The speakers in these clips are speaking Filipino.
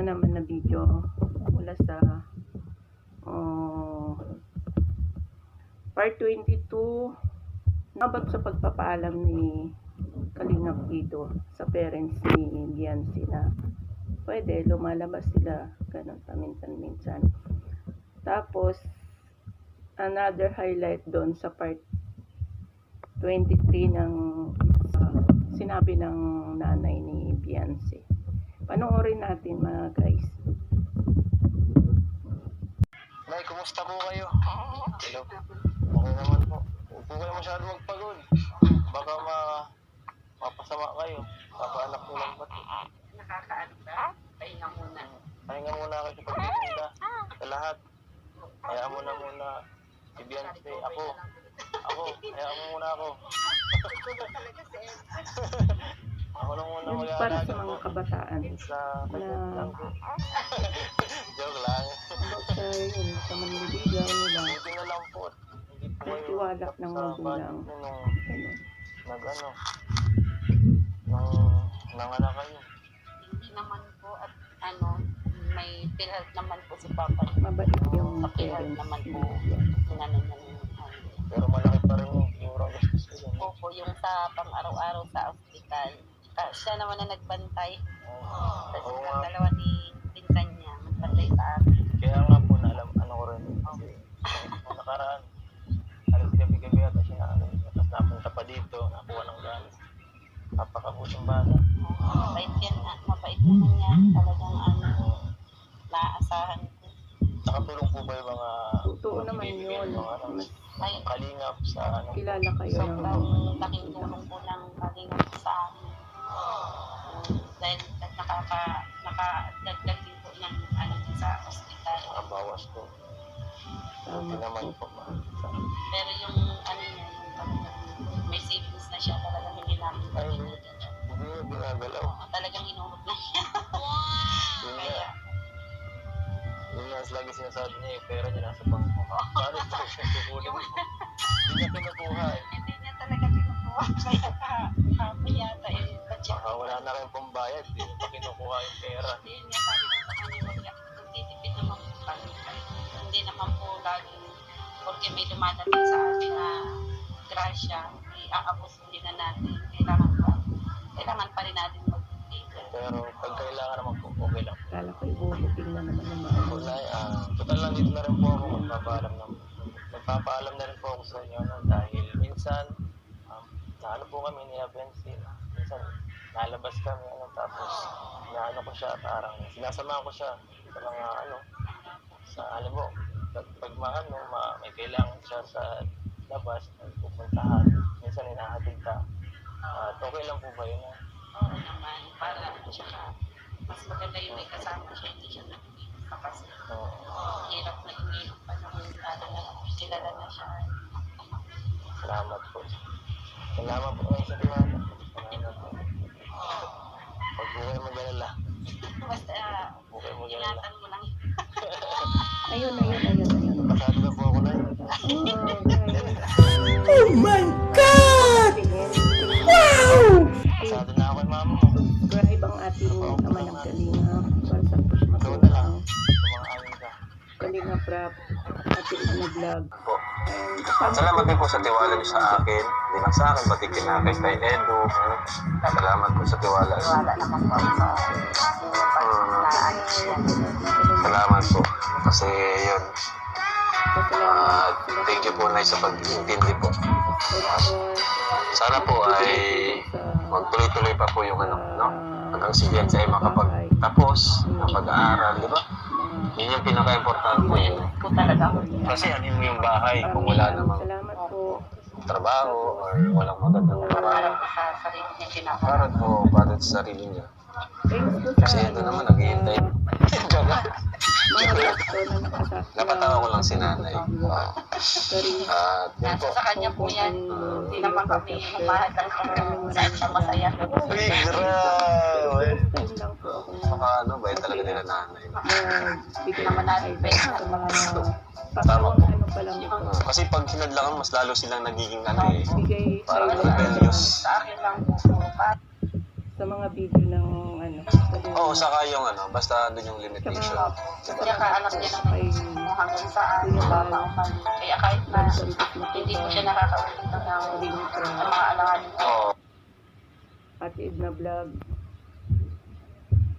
naman na video mula sa part 22 about sa pagpapaalam ni Kalingap dito sa parents ni Biancy na pwede lumalabas sila ganun paminsan-minsan. Tapos another highlight doon sa part 23 ng sinabi ng nanay ni Biancy. Panoorin natin mga guys. Nay, kumusta po kayo? Hello. Okay naman po. Huwag po kayo masyado magpagod. Baka mapasama kayo. Papaanak mo lang ba't? Nakakaano ba? Pahinga muna. Pahinga muna kayo sa pagtitinda. Sa lahat. Hayaan mo na muna si Biancy. Ako. Hayaan mo muna ako. Ako lang muna Para mag-aalaga sa mga po. kabataan Sa na lang po. Joke lang. sa yun, sa manliligaw nila, Buti na lang po. Hindi po kayo tiwala ng sa magulang. nung Ano, nag-ano. Nanganak kayo. Hindi naman po at may PhilHealth naman po si Papa. mabait yung Sa PhilHealth parents naman ni po. Biancy. Sinano niya ng Pero malaki pa rin yung gastos ko yun. Opo, yung sa pang-araw-araw sa ospital. Siya naman na nagbantay. Tapos Oo ang nga. dalawa ni pinsan niya, magbantay sa akin. Kaya nga po na alam, ano ko rin. Kasi kung nakaraan, alas gabi-gabi ata siya na tapos napunta pa dito, nakuha ng gamit. Napakabusong bata. Mabait yan, mabait naman yan. Talagang naaasahan ko. Nakatulong po ba yung mga Totoo naman bibigyan yun. ng mga Mas Ay, kalingap sa kilala kayo ng sobrang laking tulong po ng kalingap sa amin. Dahil nakadagdag din po ng sa ospital. mga bawas ko. Buti tama naman po. po. Pero yung niya, yung may savings na siya, talagang hindi namin Ay, pinigil. hindi mo ginagalaw. Talagang inuhot na siya. Yun nga. Kaya, Yun nga, lagi sinasabi niya yung pera niya nasa bangko. Paano ito yung kukunin mo? Hindi niya kinukuha eh. hindi niya talaga kinukuha. Kaya kahapon yata budget. Baka wala na kayong pambayad, hindi niya pa kinukuha yung pera. Hindi niya sabi ko sa kanya, magtitipid naman po kami. Hindi naman po laging, porque may dumadating sa atin na grasya, i-aabusin na natin. Kailangan pa rin natin magtitipid. Pero pag kailangan naman po, okay lang. Kala ko ibubuting na naman ng mga Kulay, total lang dito na rin po ako magpapaalam na rin po ako sa inyo dahil minsan naano po kami ni Biancy, minsan nalabas kami tapos naano ko siya, parang sinasamahan ko siya sa mga sa alam mo pag may kailangan siya sa labas, pupuntahan, minsan inahatid ka. Okay lang po ba yun? Oo naman, para tsaka mas maganda yung may kasama siya, hindi siya nag-iisa kasi hirap na ininom pa naman kilala na siya. Salamat po. Salamat po sa Diwata. Pag buhay magalala. Basta Buhay magalala. ingatan mo lang. ayun. Pasado na po ako na yun. Oh my God! Pasado na ako kay mama mo. Subscribe ang ating ama ng Kalingap para sa push Ikaw na lang. matulong. Sumang-ayon ka. Kalingap Rap, ating mga vlog. Po. And Salamat din po sa tiwala niyo sa akin. Hindi lang sa akin, pati kinakay kay Edo. Salamat po sa tiwala. Wala naman po sa Salamat po. Kasi yun. Pasalamat Thank you po na sa pag-intindi po. Sana po ay magtuloy-tuloy pa po yung hanggang si Biancy ay makapagtapos ng pag-aaral, di ba? Yun yung pinaka-importante yun. po talaga ako. Kasi ano yung bahay kung wala namang Salamat po. trabaho or walang magandang Para trabaho. po sa sarili niya pinaka. Para sa sarili niya. Thanks po Kasi ito naman naghihintay. mga reactor na nakasakit. Napatawa ko lang si nanay. At yun po. Sa kanya po yan. Hindi naman kami mahal kung saan siya masaya. Uy, grabe. Time lang po ako na Saka bait talaga nila nanay. bigyan Naman natin best. sa mga Tama patawang po. pa lang ito. Kasi pag hinadlangan, mas lalo silang nagiging Bigay parang sa rebellious. Sa akin lang po. sa mga video ng Oo, saka yung basta doon yung limitation. Kaya alam niya naman kung hanggang saan mauman. Kaya kahit na hindi ko siya nakakaulit ng mga alanganin ko. Oo. Ate Edna Vlog.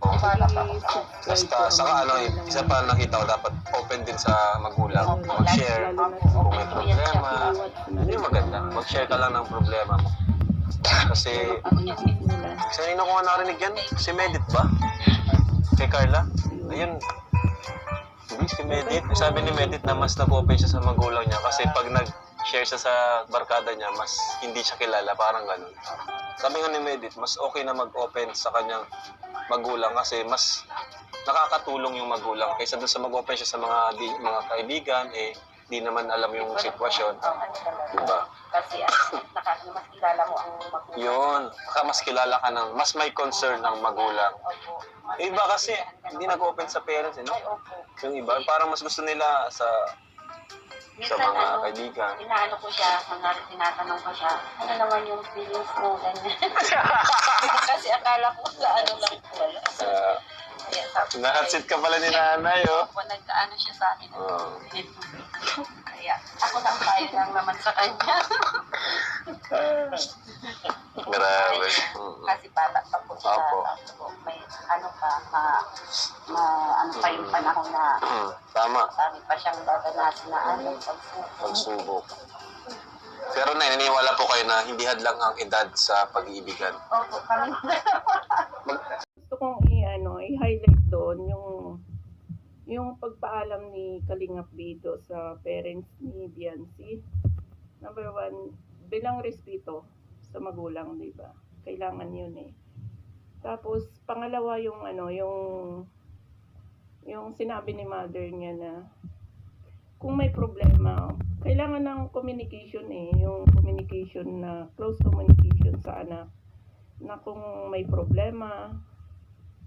Wala pa ako. Basta, saka isa pa nakita ko, dapat open din sa magulang. Mag-share kung may problema. Hindi maganda. Mag-share ka lang ng problema mo. Kasi, kanina ko nga narinig yan, si Medit ba? Kay Carla? Ayun. Hindi, si Medit. Sabi ni Medit na mas nag-open siya sa magulang niya kasi pag nag-share siya sa barkada niya, mas hindi siya kilala, parang ganun. Sabi nga ni Medit, mas okay na mag-open sa kanyang magulang kasi mas nakakatulong yung magulang kaysa doon sa mag-open siya sa mga kaibigan, di naman alam yung sitwasyon. Diba? Kasi mas kilala mo ang magulang. Yun, mas kilala ka ng, mas may concern ng magulang. Iba kasi, hindi nag-open sa parents, no? Yung iba, parang mas gusto nila sa mga kaibigan. Inaano ko siya, tinatanong ko siya, ano naman yung feelings mo, ganyan. Kasi akala ko sa ano lang wala. Nahatsit ka pala ni nanay, oh. Nagkaano siya sa akin. Kaya ako lang tayo lang naman sa kanya. Grabe. Kasi bata pa po siya. May ano pa, ano pa yung panahon na Tama. sabi pa siyang dadanasin na Pagsubok. Pero naniniwala po kayo na hindi hadlang ang edad sa pag-iibigan. Opo, kami. Gusto kong i-highlight doon yung pagpaalam ni Kalingap dito sa parents ni Biancy. Number 1, bilang respeto sa magulang, di ba? Kailangan yun eh. Tapos, pangalawa yung sinabi ni mother niya na kung may problema, kailangan ng communication yung communication na, close communication sa anak, na kung may problema,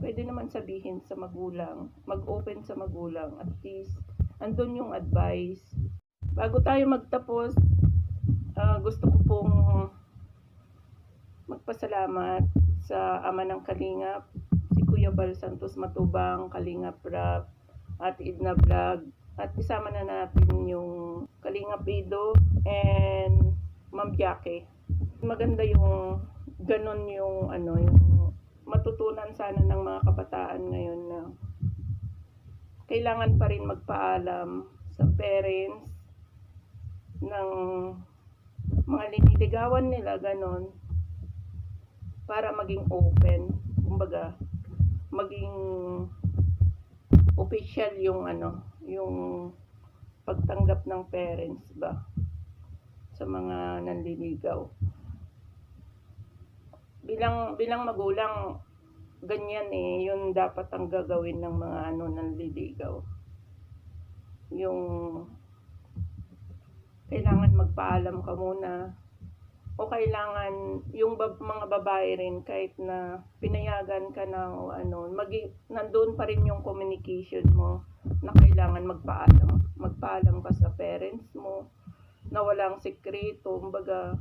pwede naman sabihin sa magulang, mag-open sa magulang, at least, andun yung advice. Bago tayo magtapos, gusto ko pong magpasalamat sa ama ng Kalingap, si Kuya Bal Santos Matubang, Kalingap Rap, at Edna Vlog, at isama na natin yung Kalingap Ido and Ma'am Jackie. Maganda yung ganon yung matutunan sana ng mga kabataan ngayon na kailangan pa rin magpaalam sa parents ng mga liniligawan nila, ganon, para maging open, kumbaga maging official yung yung pagtanggap ng parents ba sa mga nanliligaw. Bilang magulang, ganyan yun dapat ang gagawin ng mga nanliligaw. Yung kailangan magpaalam ka muna, o kailangan yung mga babae rin, kahit na pinayagan ka na nandoon pa rin yung communication mo na kailangan magpaalam ka sa parents mo na walang sekreto. Kumbaga,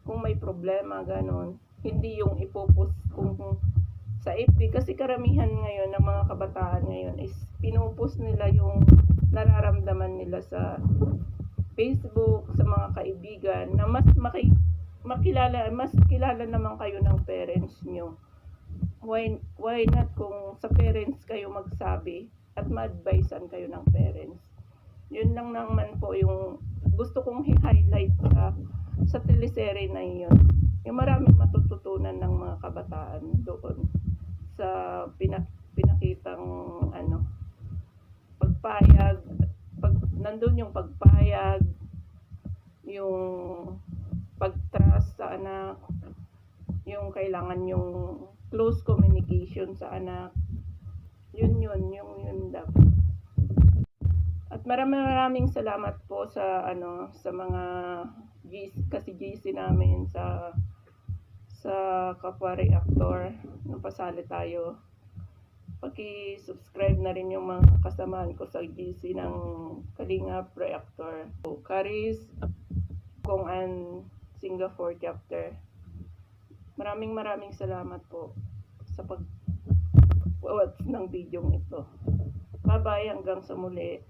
kung may problema, ganon, hindi yung ipopost kung sa FB, kasi karamihan ngayon ng mga kabataan ngayon is pinupost nila yung nararamdaman nila sa Facebook, sa mga kaibigan, na mas kilala naman kayo ng parents nyo. Why not kung sa parents kayo magsabi at ma-advisean kayo ng parents? Yun lang naman po yung gusto kong i-highlight sa teleserye na yun. Yung maraming matututunan ng mga kabataan doon sa pinakitang pagpayag, nandun yung pagpayag, yung pag-trust sa anak, yung kailangan yung close communication sa anak. Yun dapat. At maraming salamat po sa mga GC namin sa kapwa reactor, napasali tayo. Paki-subscribe na rin yung mga kasamahan ko sa GC ng Kalingap Reactor. Caris, Kung An Singapore chapter. Maraming salamat po sa nag-watch ng video ito. Bye-bye, hanggang sa muli.